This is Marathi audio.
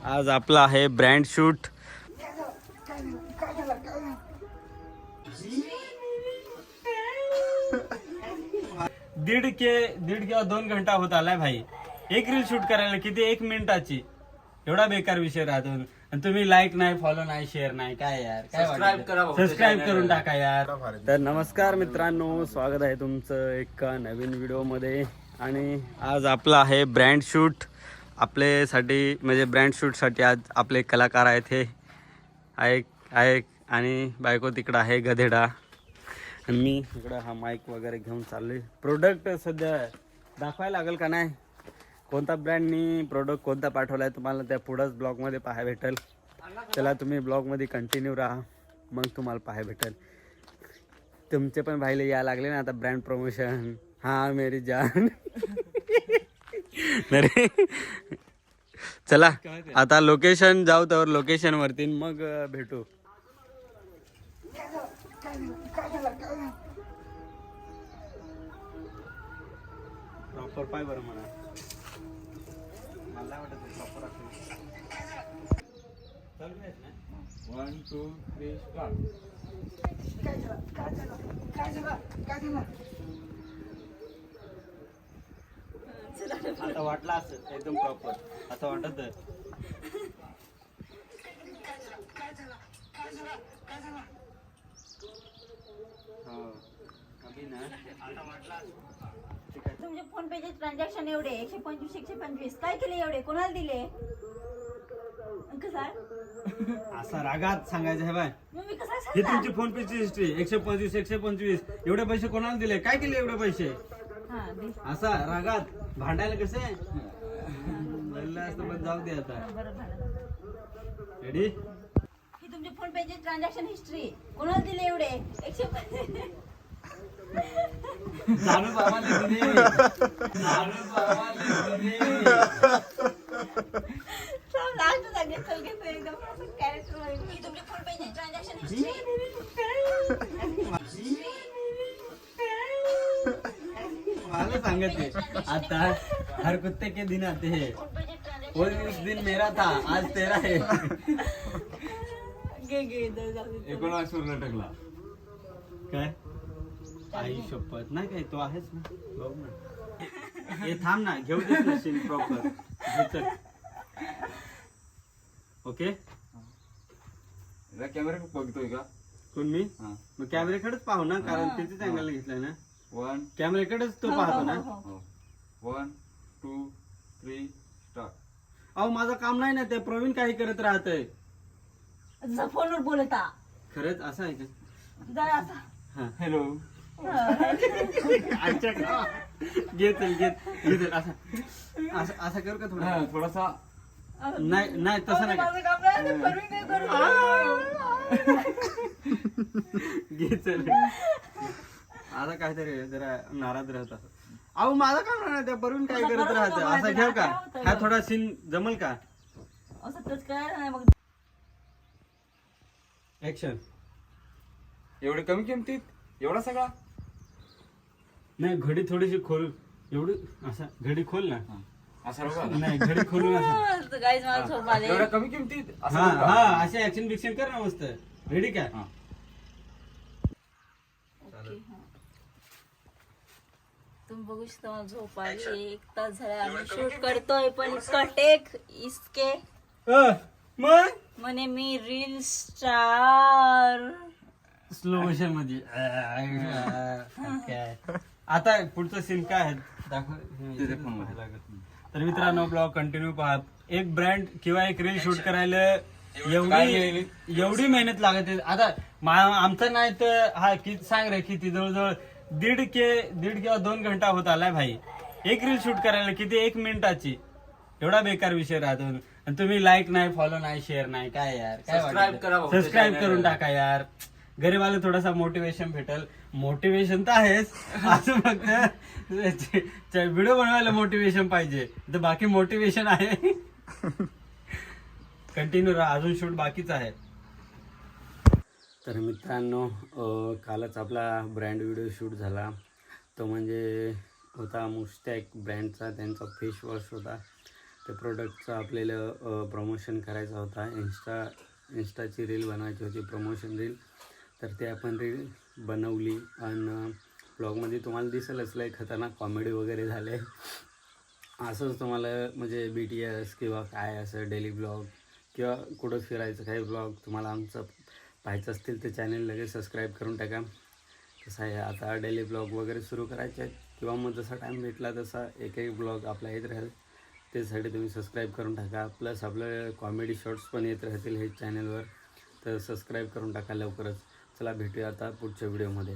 आज आपला आहे ब्रँड शूट. दीड किंवा 2 घंटा होत आलाय भाई. एक रील शूट करायला किती 1 मिनिटाची. एवढा बेकार विषय राहतो आणि तुम्ही लाईक नाही, फॉलो नाही, शेअर नाही. काय यार, काय सबस्क्राईब करून टाका यार. तर नमस्कार मित्रांनो, स्वागत आहे तुमचं एका नवीन व्हिडिओ मध्ये. आणि आज आपला आहे ब्रँड शूट. आपल्यासाठी म्हणजे ब्रँड शूटसाठी आज आपले कलाकार आहेत. हे आहे आणि बायको तिकडं आहे गधेडा आणि मी इकडं हा माईक वगैरे घेऊन चाललोय. प्रोडक्ट सध्या दाखवायला लागेल का नाही, कोणता ब्रँडनी प्रोडक्ट कोणता पाठवला आहे तुम्हाला त्या पुढंच ब्लॉगमध्ये पाहायला भेटेल. चला तुम्ही ब्लॉगमध्ये कंटिन्यू राहा, मग तुम्हाला पाहायला भेटेल. तुमचे पण भाईला यायला लागले ना आता ब्रँड प्रमोशन. हां मेरी जान. अरे चला आता लोकेशन जाऊ, तर लोकेशन वरती मग भेटू. प्रॉपर पाय बरं म्हणा, मला वाटत प्रॉपर असेल. 1 2 3 स्टार्ट. आता वाटला असं एकदम प्रॉपर असं वाटत. तुमचे फोन पेचे ट्रान्झॅक्शन एवढे 125 125 काय केले एवढे, कोणाला दिले? कसा असा रागात सांगायचं आहे बाय. मग मी कसा हे तुमची फोन पेची हिस्ट्री 125 एवढे पैसे कोणाला दिले, काय केले एवढे पैसे, हा दे. असा रागात भांडायला कसे असतं. पण जाऊ दे आता. बरोबर. रेडी. ही तुमचे फोन पेचे ट्रान्झॅक्शन हिस्ट्री कोणाला दिले एवढे 125? जाणून बाबाला दिले. जाणून बाबाला दिले. लास्ट सांगितलं चल घेतो एकदम कॅरेक्टर मध्ये. ही तुमचे फोन पेचे ट्रान्झॅक्शन हिस्ट्री. मला सांगते आता हर कुत्ते के दिन आते हैं, वो उस दिन मेरा था आज तेरा है. घे जाऊ दे. 19 वर लटकला. काय आई शपथ नाही काय, तो आहेच ना. बघ ना, हे थांब ना, घेऊ देस ना सीन प्रॉपर. ओके. कॅमेरा बघतोय का कोण मी? हा. मग कॅमेऱ्याकडेच पाहू ना, कारण त्याच अँगल घेतलाय ना. 1 कॅमेऱ्याकडेच तो पाहतो ना. 1 2 3 स्टार्ट. अहो माझं काम नाही ना, ते प्रवीण काही करत राहतय. तुझा फोनवर बोलता खरंच असं आहे का? जरा असा. हा हॅलो. घे चल असं असं कर का थोडा. थोडासा नाही तसं नाही. माझं काम नाही, ते परवी काय करू? घे चल. आता काहीतरी जरा नाराज राहत असं. अहो माझं काम नाही, त्या बरून काय करत राहतं. असं घ्या का, हा थोडा सीन जमल का? असं टच करायला नाही मग. ऍक्शन. एवढे कमी किमतीत एवढा सगळा. नाही घडी थोडीशी खोल, एवढी असं घडी खोल ना. असा बघा. नाही घडी खोलून असं. गाईज मला झोप आले. एवढ्या कमी किमतीत असं हा बघा. हा असे ऍक्शन बिक्शन कर ना मस्त. रेडी का? हा. तुम्ही बघू शकता मला झोप आली. 1 तास झाला आम्ही शूट करतोय, पण कटेक इसके मग म्हणे मी रील स्टार. स्लो मोशन मध्ये काय. आता पुढचं सीन काय आहे दाखव. तिथे पण बघा. तर मित्रांनो ब्लॉग कंटिन्यू पहा. एक ब्रँड किंवा एक रील शूट करायला एवढी मेहनत लागते. आता आमचा नाही तर हा किती सांग रे, किती जवळजवळ दीड किंवा 2 घंटा होत आलाय भाई. एक रील शूट करायला किती 1 मिनिटाची. एवढा बेकार विषय राहतो आणि तुम्ही लाईक नाही, फॉलो नाही, शेअर नाही. काय यार, काय सबस्क्राईब करून टाका यार. गरीबाला थोडासा मोटिवेशन भेटेल. मोटिवेशन तर आहेच, असं फक्त व्हिडिओ बनवायला मोटिवेशन पाहिजे, तर बाकी मोटिवेशन आहे. कंटिन्यू राहा, अजून शूट बाकीच आहे. तर मित्रांनो कालच आपला ब्रँड व्हिडिओ शूट झाला. तो म्हणजे होता मुस्टॅक ब्रँडचा, त्यांचा फेस वॉश होता. त्या प्रोडक्टचं आपल्याला प्रमोशन करायचा होता. इंस्टाची रील बनवायची होती, प्रमोशन रील. तर ते आपण रील बनवली आणि ब्लॉगमध्ये तुम्हाला दिसेलच लय खतरनाक कॉमेडी वगैरे झाले. असंच तुम्हाला म्हणजे BTS किंवा काय असं डेली ब्लॉग किंवा कुठं फिरायचं काही ब्लॉग तुम्हाला आमचं पाहायचं असतील तर चॅनल लगेच सबस्क्राईब करून टाका. कसं आहे आता डेली ब्लॉग वगैरे सुरू करायचे आहेत किंवा मग जसा टाईम भेटला तसा एक ब्लॉग आपला येत राहील. त्यासाठी तुम्ही सबस्क्राईब करून टाका. प्लस आपलं कॉमेडी शॉर्ट्स पण येत राहतील हे चॅनलवर, तर सबस्क्राईब करून टाका लवकरच. चला भेटूया आता पुढच्या व्हिडिओमध्ये.